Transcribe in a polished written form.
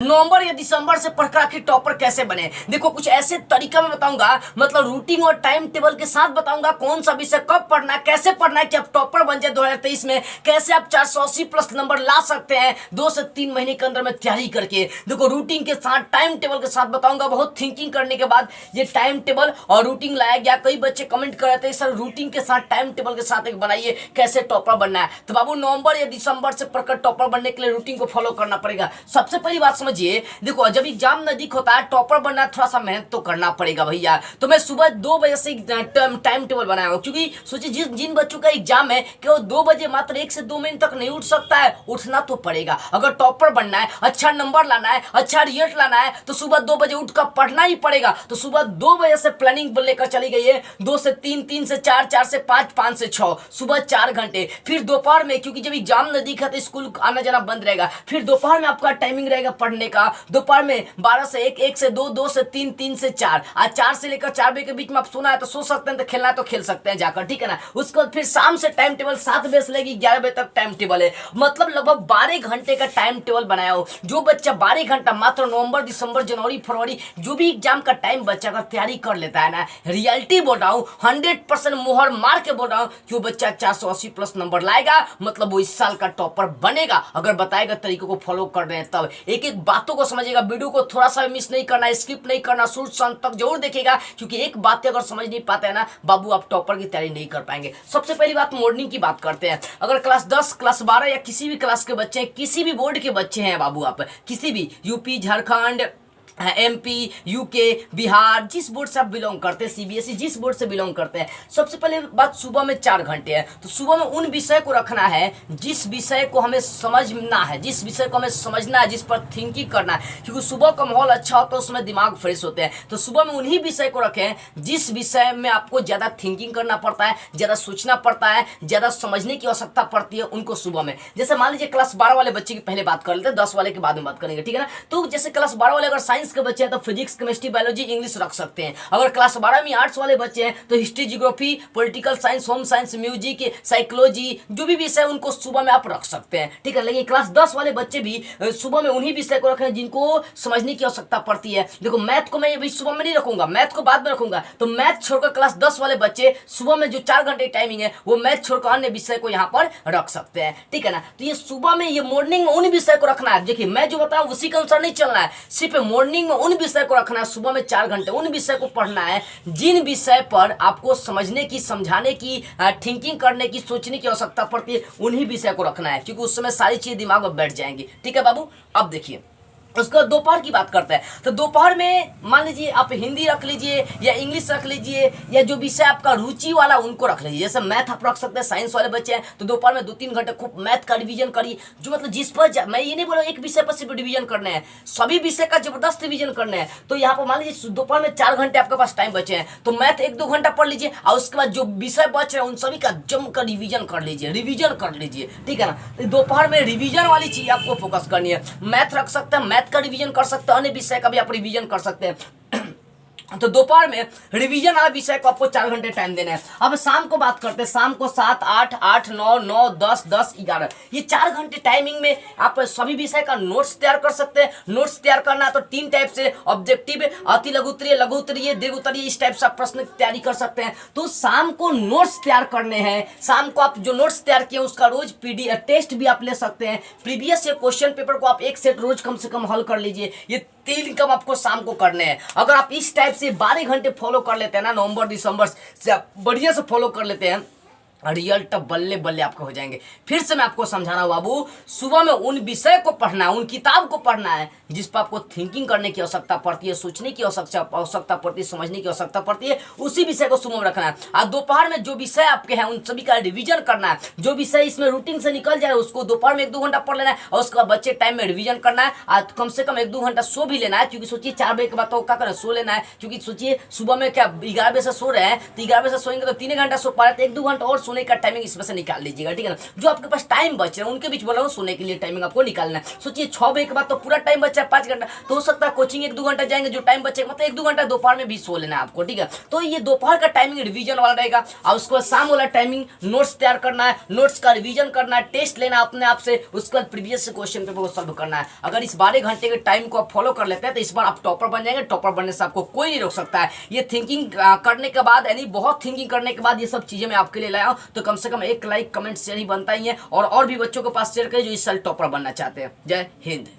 नवंबर या दिसंबर से पढ़कर आखिर टॉपर कैसे बने। देखो कुछ ऐसे तरीका मैं बताऊंगा, मतलब रूटीन और टाइम टेबल के साथ बताऊंगा कौन सा विषय कब पढ़ना है, कैसे पढ़ना है कि आप टॉपर बन जाए 2023 में, कैसे आप 480 प्लस नंबर ला सकते हैं 2 से 3 महीने के अंदर में तैयारी करके। देखो रूटीन के साथ टाइम टेबल के साथ बताऊंगा। बहुत थिंकिंग करने के बाद ये टाइम टेबल और रूटीन लाया गया। कई बच्चे कमेंट कर रहे थे सर रूटीन के साथ टाइम टेबल के साथ एक बनाइए, कैसे टॉपर बनना है। तो बाबू नवंबर या दिसंबर से पढ़कर टॉपर बनने के लिए रूटीन को फॉलो करना पड़ेगा। सबसे पहली बात समझिए, देखो जब एग्जाम नजदीक होता है टॉपर बनना है, थोड़ा सा मेहनत तो करना पड़ेगा भैया। तो मैं सुबह 2 बजे से टाइम टेबल बनाया हूं, क्योंकि सोचिए जिन बच्चों का एग्जाम है कि वो 2 बजे मात्र 1 से 2 मिनट तक नहीं उठ सकता है, उठना तो पड़ेगा। अगर टॉपर बनना है, अच्छा नंबर लाना है, अच्छा रिजल्ट लाना है, तो सुबह 2 बजे उठकर पढ़ना ही पड़ेगा। तो सुबह 2 बजे से प्लानिंग लेकर चली गई है, 2 से 3, 3 से 4, 4 से 5, 5 से 6, सुबह 4 घंटे। फिर दोपहर में, क्योंकि जब एग्जाम नजदीक है तो स्कूल आना जाना बंद रहेगा, फिर दोपहर में आपका टाइमिंग रहेगा पढ़ने का। दोपहर में 12 से 1, 1 से 2, 2 से 3, 3 से 4, आज 4 से लेकर 4 बजे के बीच में आप सोना है तो सो सकते हैं, तो खेलना है तो खेल सकते हैं जाकर, ठीक है ना। उसके बाद फिर शाम से टाइम टेबल 7 बजे से लेकर 11 बजे तक टाइम टेबल है, मतलब लगभग 12 घंटे का टाइम टेबल बनाया हो। जो बच्चा 12 घंटा मात्र नवंबर, दिसंबर, जनवरी, फरवरी जो भी एग्जाम का टाइम बच्चा अगर तैयारी कर लेता है ना, रियलिटी बोल रहा हूं, 100% मोहर मार के बोल रहा हूं कि वो बच्चा 480 प्लस नंबर लाएगा, मतलब वो इस साल का टॉपर बनेगा। अगर बताएगा तरीकों को फॉलो कर रहे हैं तब। एक एक बातों को समझिएगा, वीडियो को थोड़ा सा मिस नहीं करना, स्किप नहीं करना, शुरू से अंत तक जरूर देखिएगा, क्योंकि एक बात अगर समझ नहीं पाते हैं ना बाबू, आप टॉपर की तैयारी नहीं कर पाएंगे। सबसे पहली बात मॉर्निंग की बात करते हैं। अगर क्लास 10, क्लास 12 या किसी भी क्लास के बच्चे हैं, किसी भी बोर्ड के बच्चे हैं बाबू, आप किसी भी UP, Jharkhand, MP, UK, Bihar, जिस बोर्ड से आप बिलोंग करते हैं, सीबीएसई जिस बोर्ड से बिलोंग करते हैं, सबसे पहले बात सुबह में 4 घंटे है। तो सुबह में उन विषय को रखना है जिस विषय को हमें समझना है, जिस विषय को हमें समझना है, जिस पर थिंकिंग करना है, क्योंकि सुबह का माहौल अच्छा होता है, उसमें दिमाग फ्रेश होते हैं। तो सुबह में उन्हीं विषय को रखें जिस विषय में आपको ज़्यादा थिंकिंग करना पड़ता है, ज़्यादा सोचना पड़ता है, ज़्यादा समझने की आवश्यकता पड़ती है, उनको सुबह में। जैसे मान लीजिए क्लास 12 वाले बच्चे की पहले बात कर लेते हैं, 10 वाले के बाद में बात करेंगे, ठीक है ना। तो जैसे क्लास 12 वाले अगर साइंस के बच्चे हैं तो फिजिक्स, केमिस्ट्री, बायोलॉजी, इंग्लिश रख सकते हैं। अगर क्लास 12 में आर्ट्स वाले बच्चे हैं तो history, geography, political science, home science, music, psychology, जो भी विषय उनको सुबह में आप रख सकते हैं, ठीक है। लेकिन क्लास 10 वाले बच्चे भी सुबह में उन्हीं विषय को रखें जिनको समझने की आवश्यकता पड़ती है। देखो मैथ को मैं अभी सुबह में नहीं रखूंगा, मैथ को बाद में रखूंगा। तो मैथ छोड़कर क्लास 10 वाले बच्चे सुबह में जो 4 घंटे टाइमिंग है वो मैथ छोड़कर अन्य विषय को यहाँ पर रख सकते हैं, ठीक है ना। तो ये सुबह में, ये मॉर्निंग में उन विषय को रखना है। देखिए मैं जो बताऊं उसी के अनुसार नहीं चलना है, सिर्फ मॉर्निंग में उन विषय को रखना है। सुबह में 4 घंटे उन विषय को पढ़ना है जिन विषय पर आपको समझने की, समझाने की, थिंकिंग करने की, सोचने की आवश्यकता पड़ती है, उन्हीं विषय को रखना है, क्योंकि उस समय सारी चीजें दिमाग में बैठ जाएंगी, ठीक है बाबू। अब देखिए उसका दोपहर की बात करते हैं। तो दोपहर में मान लीजिए आप हिंदी रख लीजिए या इंग्लिश रख लीजिए, या जो विषय आपका रुचि वाला उनको रख लीजिए। जैसे मैथ आप रख सकते हैं, साइंस वाले बच्चे हैं तो दोपहर में 2-3 घंटे खूब मैथ का रिवीजन करिए। जो मतलब जिस पर, मैं ये नहीं बोल रहा एक विषय पर सिर्फ रिवीजन करने हैं, सभी विषय का जबरदस्त रिवीजन करने हैं। तो यहाँ पर मान लीजिए दोपहर में 4 घंटे आपके पास टाइम बचे हैं, तो मैथ 1-2 घंटा पढ़ लीजिए, और उसके बाद जो विषय बच रहे हैं उन सभी का जमकर रिवीजन कर लीजिए, रिवीजन कर लीजिए, ठीक है ना। दोपहर में रिवीजन वाली चीज आपको फोकस करनी है। मैथ रख सकते हैं, मैथ का रिवीजन कर सकते हैं, अन्य विषय का भी आप रिवीजन कर सकते हैं। तो दोपहर में रिवीजन वाला विषय को आपको 4 घंटे टाइम देना है। अब शाम को बात करते हैं, शाम को 7, 8, 8, 9, 9, 10, 10, 11, ये 4 घंटे टाइमिंग में आप सभी विषय का नोट्स तैयार कर सकते हैं। नोट्स तैयार करना है तो 3 टाइप से, ऑब्जेक्टिव, अति लघु उत्तरीय, लघु उत्तरीय, दीर्घ उत्तरीय, इस टाइप से आप प्रश्न की तैयारी कर सकते हैं। तो शाम को नोट्स तैयार करने हैं। शाम को आप जो नोट्स तैयार किए उसका रोज पीडीएफ टेस्ट भी आप ले सकते हैं। प्रीवियस ईयर क्वेश्चन पेपर को आप एक सेट रोज कम से कम हल कर लीजिए। ये 3 काम आपको शाम को करने हैं। अगर आप इस टाइप से 12 घंटे फॉलो कर लेते हैं ना, नवंबर दिसंबर से आप बढ़िया से फॉलो कर लेते हैं, रिजल्ट बल्ले बल्ले आपको हो जाएंगे। फिर से मैं आपको समझा रहा हूं बाबू, सुबह में उन विषय को पढ़ना है, उन किताब को पढ़ना है जिस पर आपको थिंकिंग करने की आवश्यकता पड़ती है, सोचने की आवश्यकता पड़ती है, समझने की आवश्यकता पड़ती है, उसी विषय को सुबह में रखना है। और दोपहर में जो विषय आपके हैं उन सभी का रिवीजन करना है। जो विषय इसमें रूटीन से निकल जाए उसको दोपहर में 1-2 घंटा पढ़ लेना है, और उसके बाद बच्चे टाइम में रिवीजन करना है। और कम से कम 1-2 घंटा सो भी लेना है, क्योंकि सोचिए 4 बजे के बाद तो क्या करें, सो लेना है। क्योंकि सोचिए सुबह में क्या 11 बजे से सो रहे हैं, तो 11 बजे से सोएंगे तो 3 घंटा सो पा रहे, तो 1-2 घंटा और सोने का टाइमिंग इसमें से निकाल लीजिएगा, ठीक है ना। जो आपके पास टाइम बच रहा है उनके बीच बोला हूँ, सोने के लिए टाइमिंग आपको निकालना है। सोचिए 6 बजे के बाद तो पूरा टाइम बचा है 5 घंटा, तो हो सकता है कोचिंग 1-2 घंटा जाएंगे, जो टाइम बचेगा मतलब 1-2 घंटा दोपहर में भी सो लेना है आपको, ठीक है। तो ये दोपहर का टाइमिंग रिवीजन वाला रहेगा, और उसके बाद शाम वाला टाइमिंग नोट्स तैयार करना है, नोट्स का रिवीजन करना है, टेस्ट लेना अपने आप से, उसके बाद प्रीवियस क्वेश्चन पेपर को सॉल्व करना है। अगर इस 12 घंटे के टाइम को आप फॉलो कर लेते हैं तो इस बार आप टॉपर बन जाएंगे। टॉपर बनने से आपको कोई नहीं रोक सकता है। ये थिंकिंग करने के बाद, यानी बहुत थिंकिंग करने के बाद ये सब चीजें मैं आपके लिए लाया हूं, तो कम से कम एक लाइक कमेंट शेयर ही बनता ही है, और भी बच्चों के पास शेयर करें जो इस साल टॉपर बनना चाहते हैं। जय हिंद।